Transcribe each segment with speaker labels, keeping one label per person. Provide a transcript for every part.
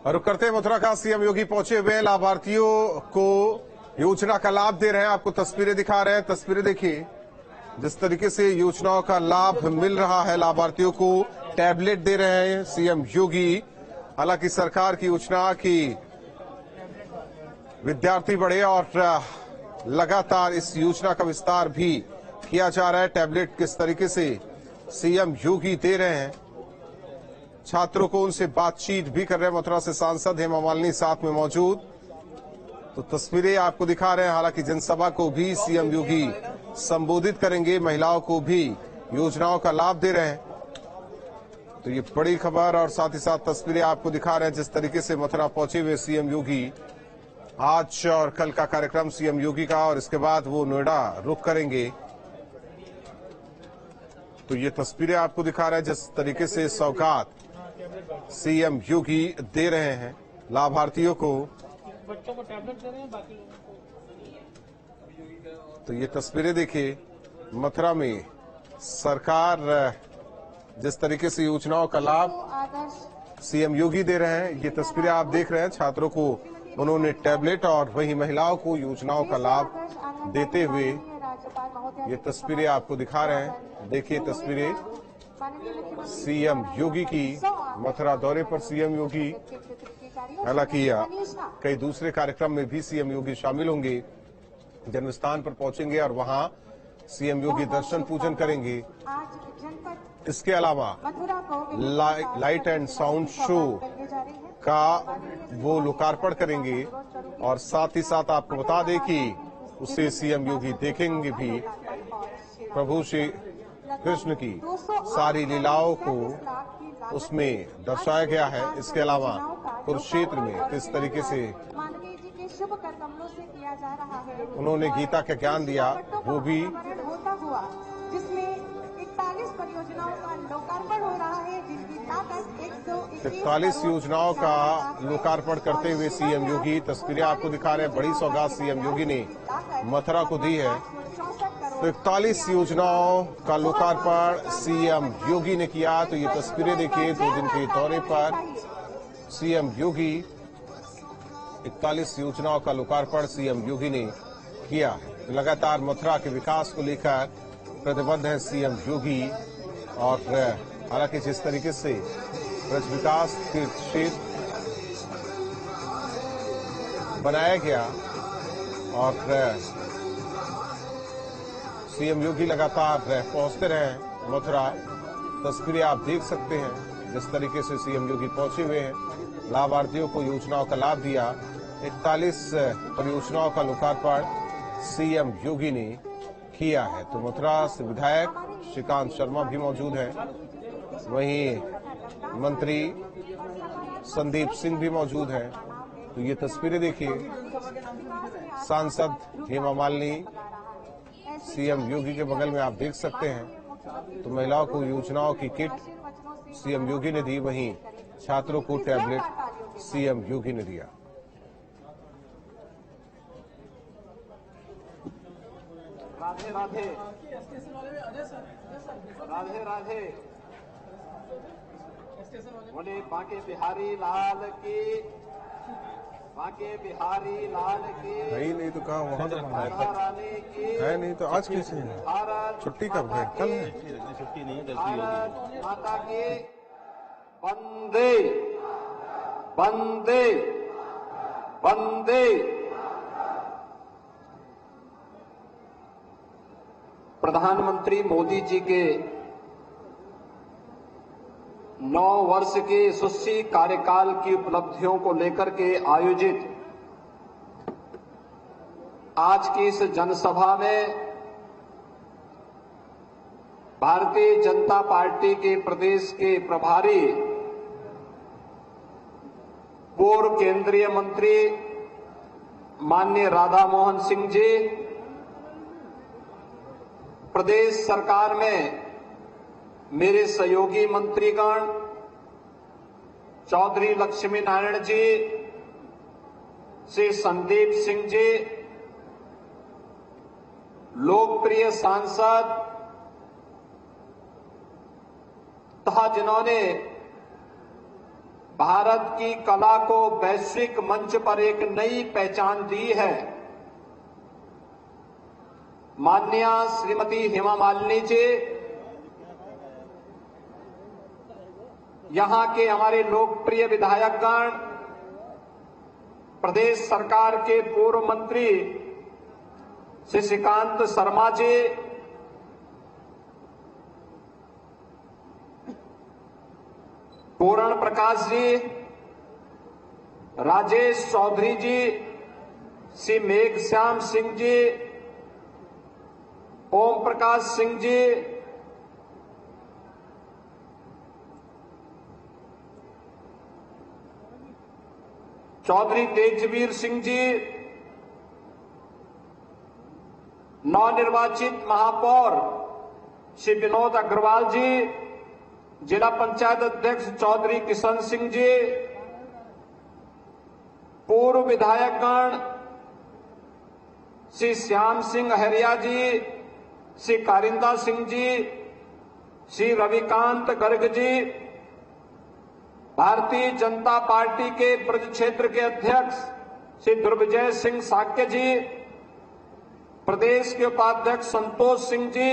Speaker 1: रुक करते हैं मथुरा का। सीएम योगी पहुंचे हुए लाभार्थियों को योजना का लाभ दे रहे हैं। आपको तस्वीरें दिखा रहे हैं, तस्वीरें देखिए जिस तरीके से योजनाओं का लाभ मिल रहा है। लाभार्थियों को टैबलेट दे रहे हैं सीएम योगी। हालांकि सरकार की योजना की विद्यार्थी बढ़े और लगातार इस योजना का विस्तार भी किया जा रहा है। टैबलेट किस तरीके से सीएम योगी दे रहे हैं, छात्रों को उनसे बातचीत भी कर रहे हैं। मथुरा से सांसद हेमा मालिनी साथ में मौजूद, तो तस्वीरें आपको दिखा रहे हैं। हालांकि जनसभा को भी सीएम योगी संबोधित करेंगे, महिलाओं को भी योजनाओं का लाभ दे रहे हैं। तो ये बड़ी खबर और साथ ही साथ तस्वीरें आपको दिखा रहे हैं जिस तरीके से मथुरा पहुंचे हुए सीएम योगी। आज और कल का कार्यक्रम सीएम योगी का, और इसके बाद वो नोएडा रुख करेंगे। तो ये तस्वीरें आपको दिखा रहे हैं जिस तरीके से सौगात सीएम योगी दे रहे हैं लाभार्थियों को।
Speaker 2: बच्चों को टैबलेट दे रहे हैं, बाकी
Speaker 1: तो ये तस्वीरें देखिए मथुरा में सरकार जिस तरीके से योजनाओं का लाभ सीएम योगी दे रहे हैं। ये तस्वीरें आप देख रहे हैं, छात्रों को उन्होंने टैबलेट और वहीं महिलाओं को योजनाओं का लाभ देते हुए ये तस्वीरें आपको दिखा रहे हैं। देखिए तस्वीरें सीएम योगी की, मथुरा दौरे पर सीएम योगी। हालांकि कई दूसरे कार्यक्रम में भी सीएम योगी शामिल होंगे। जन्मस्थान पर पहुंचेंगे और वहां सीएम योगी दर्शन पूजन करेंगे। इसके अलावा लाइट एंड साउंड शो का वो लोकार्पण करेंगे और साथ ही साथ आपको बता दें कि उसे सीएम योगी देखेंगे भी। प्रभु श्री कृष्ण की सारी लीलाओं को उसमें दर्शाया गया है। इसके अलावा कुरुक्षेत्र में किस तरीके से उन्होंने गीता का ज्ञान दिया वो भी।
Speaker 3: जिसमें 41 परियोजनाओं का लोकार्पण हो रहा है, जिनकी ताकत
Speaker 1: 41 योजनाओं का लोकार्पण करते हुए सीएम योगी। तस्वीरें आपको दिखा रहे हैं, बड़ी सौगात सीएम योगी ने मथुरा को दी है। तो 41 योजनाओं का लोकार्पण सीएम योगी ने किया। तो ये तस्वीरें देखिए, 2 दिन के दौरे पर सीएम योगी 41 योजनाओं का लोकार्पण सीएम योगी ने किया है। लगातार मथुरा के विकास को लेकर प्रतिबद्ध है सीएम योगी। और हालांकि जिस तरीके से ब्रज विकास के क्षेत्र बनाया गया और सीएम योगी लगातार पहुंचते रहे मथुरा। तस्वीरें आप देख सकते हैं जिस तरीके से सीएम योगी पहुंचे हुए हैं, लाभार्थियों को योजनाओं का लाभ दिया। 41 परियोजनाओं का लोकार्पण सीएम योगी ने किया है। तो मथुरा से विधायक श्रीकांत शर्मा भी मौजूद हैं, वहीं मंत्री संदीप सिंह भी मौजूद हैं। तो ये तस्वीरें देखिए, सांसद हेमा मालिनी सीएम योगी के बगल में आप देख सकते हैं। तो महिलाओं को योजनाओं की किट सीएम योगी ने दी, वहीं छात्रों को टैबलेट सीएम योगी ने दिया।
Speaker 4: राधे राधे राधे राधे। बोले बांके बिहारी लाल की, बांके बिहारी लाल की।
Speaker 1: नहीं तो कहा वहां तो
Speaker 4: रानी की
Speaker 1: है, नहीं तो आज कैसे है? छुट्टी कब है? कल है।
Speaker 4: छुट्टी नहीं है, 10 होगी। माता की वंदे वंदे वंदे। प्रधानमंत्री मोदी जी के 9 वर्ष के यशस्वी कार्यकाल की उपलब्धियों को लेकर के आयोजित आज की इस जनसभा में भारतीय जनता पार्टी के प्रदेश के प्रभारी पूर्व केंद्रीय मंत्री माननीय राधा मोहन सिंह जी, प्रदेश सरकार में मेरे सहयोगी मंत्रीगण चौधरी लक्ष्मी नारायण जी, श्री संदीप सिंह जी, लोकप्रिय सांसद तथा जिन्होंने भारत की कला को वैश्विक मंच पर एक नई पहचान दी है। माननीय श्रीमती हेमा मालिनी जी, यहां के हमारे लोकप्रिय विधायकगण, प्रदेश सरकार के पूर्व मंत्री श्री श्रीकांत शर्मा जी, पूर्ण प्रकाश जी, राजेश चौधरी जी, श्री मेघश्याम सिंह जी, ओम प्रकाश सिंह जी, चौधरी तेजवीर सिंह जी, नवनिर्वाचित महापौर श्री विनोद अग्रवाल जी, जिला पंचायत अध्यक्ष चौधरी किशन सिंह जी, पूर्व विधायकगण श्री श्याम सिंह हरिया जी, श्री कारिंदा सिंह जी, श्री रविकांत गर्ग जी, भारतीय जनता पार्टी के ब्रज क्षेत्र के अध्यक्ष श्री दुर्विजय सिंह साक्य जी, प्रदेश के उपाध्यक्ष संतोष सिंह जी,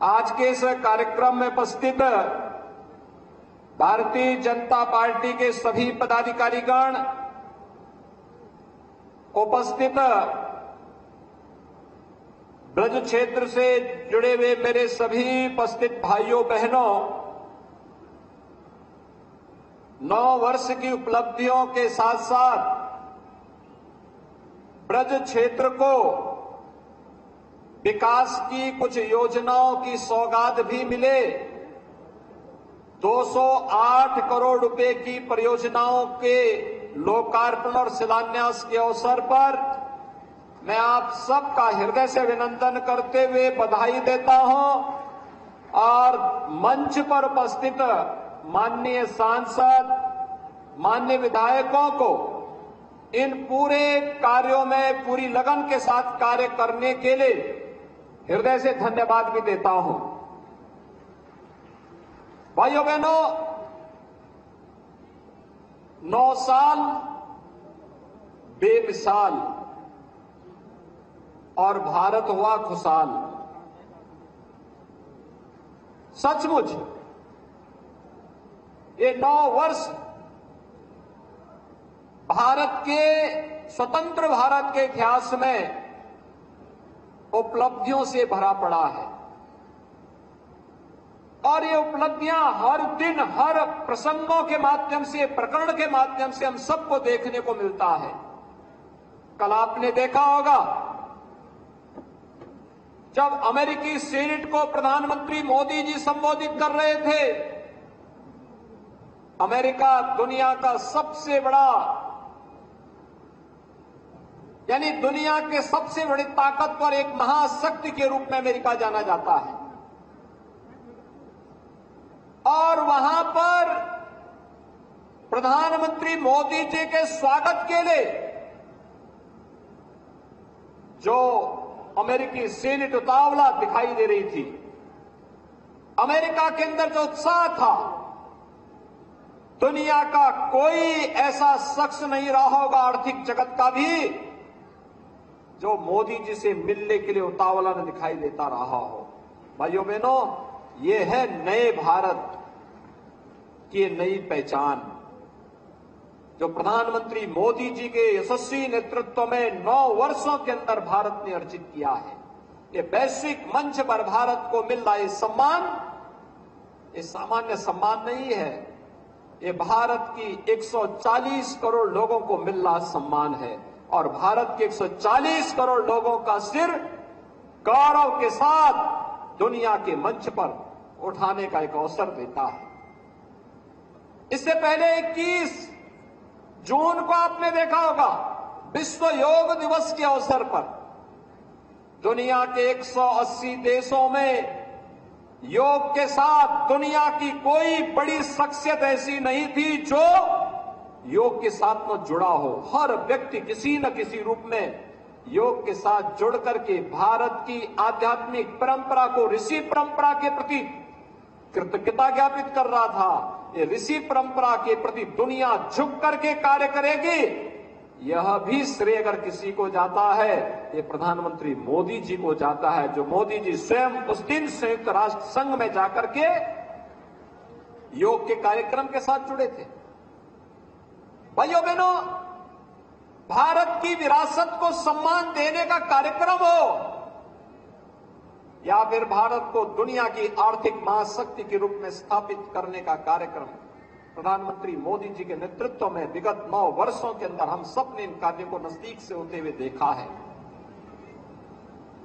Speaker 4: आज के इस कार्यक्रम में उपस्थित भारतीय जनता पार्टी के सभी पदाधिकारीगण, उपस्थित ब्रज क्षेत्र से जुड़े हुए मेरे सभी उपस्थित भाइयों बहनों, 9 वर्ष की उपलब्धियों के साथ साथ ब्रज क्षेत्र को विकास की कुछ योजनाओं की सौगात भी मिले। 208 करोड़ रुपए की परियोजनाओं के लोकार्पण और शिलान्यास के अवसर पर मैं आप सबका हृदय से अभिनंदन करते हुए बधाई देता हूं और मंच पर उपस्थित माननीय सांसद, माननीय विधायकों को इन पूरे कार्यों में पूरी लगन के साथ कार्य करने के लिए हृदय से धन्यवाद भी देता हूं। भाइयों बहनों, 9 साल बेमिसाल और भारत हुआ खुशहाल। सचमुच ये 9 वर्ष भारत के, स्वतंत्र भारत के इतिहास में उपलब्धियों से भरा पड़ा है और ये उपलब्धियां हर दिन, हर प्रसंगों के माध्यम से, प्रकरण के माध्यम से हम सबको देखने को मिलता है। कल आपने देखा होगा जब अमेरिकी सीनेट को प्रधानमंत्री मोदी जी संबोधित कर रहे थे। अमेरिका दुनिया का सबसे बड़ा, यानी दुनिया के सबसे बड़ी ताकतवर एक महाशक्ति के रूप में अमेरिका जाना जाता है और वहां पर प्रधानमंत्री मोदी जी के स्वागत के लिए जो अमेरिकी सीनेट उतावला दिखाई दे रही थी, अमेरिका के अंदर जो उत्साह था, दुनिया का कोई ऐसा शख्स नहीं रहा होगा आर्थिक जगत का भी जो मोदी जी से मिलने के लिए उतावला न दिखाई देता रहा हो। भाइयों बहनों, ये है नए भारत की नई पहचान जो प्रधानमंत्री मोदी जी के यशस्वी नेतृत्व में 9 वर्षों के अंदर भारत ने अर्जित किया है। ये वैश्विक मंच पर भारत को मिल रहा ये सम्मान, ये सामान्य सम्मान नहीं है, ये भारत की 140 करोड़ लोगों को मिल रहा सम्मान है और भारत के 140 करोड़ लोगों का सिर गौरव के साथ दुनिया के मंच पर उठाने का एक अवसर देता है। इससे पहले 21 जून को आपने देखा होगा विश्व योग दिवस के अवसर पर दुनिया के 180 देशों में योग के साथ दुनिया की कोई बड़ी शख्सियत ऐसी नहीं थी जो योग के साथ में जुड़ा हो। हर व्यक्ति किसी न किसी रूप में योग के साथ जुड़ करके भारत की आध्यात्मिक परंपरा को, ऋषि परंपरा के प्रति कृतज्ञता ज्ञापित कर रहा था। ये ऋषि परंपरा के प्रति दुनिया झुक करके कार्य करेगी, यह भी श्रेय अगर किसी को जाता है, ये प्रधानमंत्री मोदी जी को जाता है, जो मोदी जी स्वयं उस दिन संयुक्त राष्ट्र संघ में जाकर के योग के कार्यक्रम के साथ जुड़े थे। भाइयों बहनों, भारत की विरासत को सम्मान देने का कार्यक्रम हो या फिर भारत को दुनिया की आर्थिक महाशक्ति के रूप में स्थापित करने का कार्यक्रम, प्रधानमंत्री मोदी जी के नेतृत्व में विगत 9 वर्षों के अंदर हम सब ने इन कार्यों को नजदीक से होते हुए देखा है।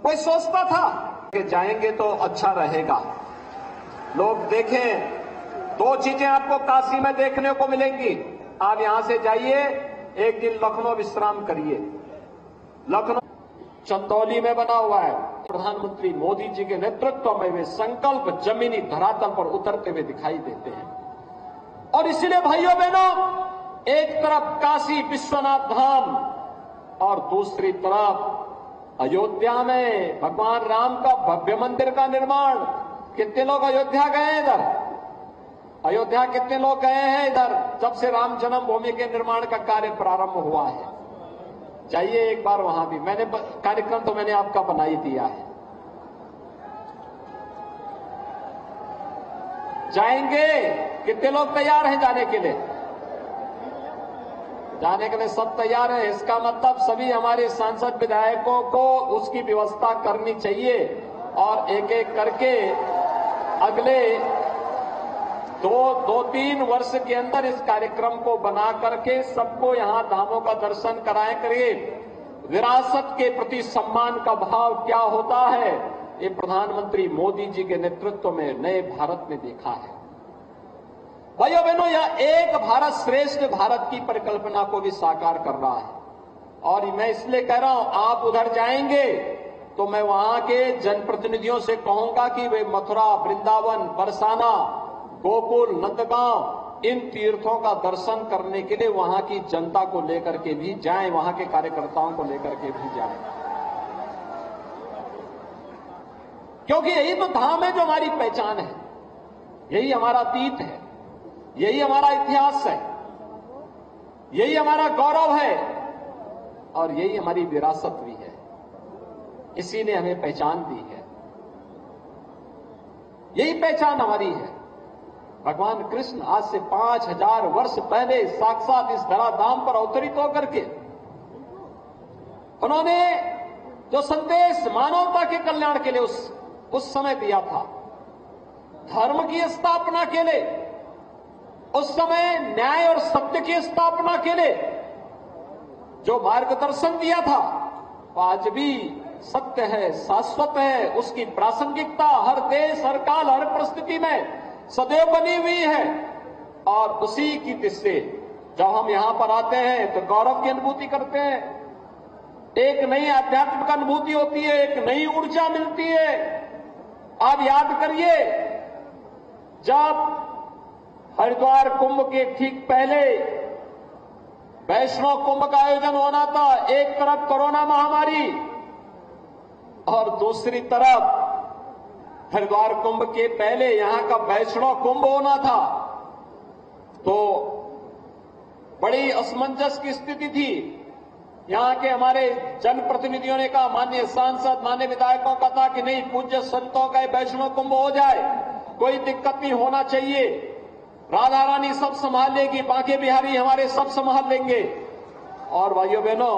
Speaker 4: कोई सोचता था कि जाएंगे तो अच्छा रहेगा, लोग देखें। 2 चीजें आपको काशी में देखने को मिलेंगी। आप यहां से जाइए, एक दिन लखनऊ विश्राम करिए। लखनऊ चंदौली में बना हुआ है। प्रधानमंत्री मोदी जी के नेतृत्व में वे संकल्प जमीनी धरातल पर उतरते हुए दिखाई देते हैं। और इसलिए भाइयों बहनों, एक तरफ काशी विश्वनाथ धाम और दूसरी तरफ अयोध्या में भगवान राम का भव्य मंदिर का निर्माण। कितने लोग अयोध्या गए हैं इधर? अयोध्या कितने लोग गए हैं इधर जब से राम जन्मभूमि के निर्माण का कार्य प्रारंभ हुआ है? जाइए एक बार वहां भी। मैंने कार्यक्रम तो मैंने आपका बना ही दिया है। जाएंगे? कितने लोग तैयार हैं जाने के लिए? जाने के लिए सब तैयार हैं। इसका मतलब सभी हमारे सांसद विधायकों को उसकी व्यवस्था करनी चाहिए और एक एक करके अगले 2-3 वर्ष के अंदर इस कार्यक्रम को बना करके सबको यहां धामों का दर्शन कराएं करिए। विरासत के प्रति सम्मान का भाव क्या होता है, ये प्रधानमंत्री मोदी जी के नेतृत्व में नए भारत ने देखा है। भाइयों बहनों, यह एक भारत श्रेष्ठ भारत की परिकल्पना को भी साकार कर रहा है। और मैं इसलिए कह रहा हूं, आप उधर जाएंगे तो मैं वहां के जनप्रतिनिधियों से कहूंगा कि वे मथुरा, वृंदावन, बरसाना, गोकुल, नंदगांव, इन तीर्थों का दर्शन करने के लिए वहां की जनता को लेकर के भी जाएं, वहां के कार्यकर्ताओं को लेकर के भी जाएं। क्योंकि यही तो धाम है जो हमारी पहचान है, यही हमारा अतीत है, यही हमारा इतिहास है, यही हमारा गौरव है और यही हमारी विरासत भी है। इसी ने हमें पहचान दी है, यही पहचान हमारी है। भगवान कृष्ण आज से 5000 वर्ष पहले साक्षात इस धराधाम पर अवतरित होकर के उन्होंने जो संदेश मानवता के कल्याण के लिए उस समय दिया था, धर्म की स्थापना के लिए, उस समय न्याय और सत्य की स्थापना के लिए जो मार्गदर्शन दिया था, आज भी सत्य है, शाश्वत है। उसकी प्रासंगिकता हर देश, हर काल, हर परिस्थिति में सदैव बनी हुई है। और उसी की दृष्टि जब हम यहां पर आते हैं तो गौरव की अनुभूति करते हैं, एक नई आध्यात्मिक अनुभूति होती है, एक नई ऊर्जा मिलती है। आप याद करिए, जब हरिद्वार कुंभ के ठीक पहले वैष्णव कुंभ का आयोजन होना था, एक तरफ कोरोना महामारी और दूसरी तरफ हरिद्वार कुंभ के पहले यहां का वैष्णव कुंभ होना था, तो बड़ी असमंजस की स्थिति थी। यहां के हमारे जनप्रतिनिधियों ने कहा, माननीय सांसद, माननीय विधायकों का था कि नहीं, पूज्य संतों का वैष्णव कुंभ हो जाए, कोई दिक्कत नहीं होना चाहिए, राधा रानी सब संभाल लेगी, बांके बिहारी हमारे सब संभाल लेंगे। और भाइयों बहनों,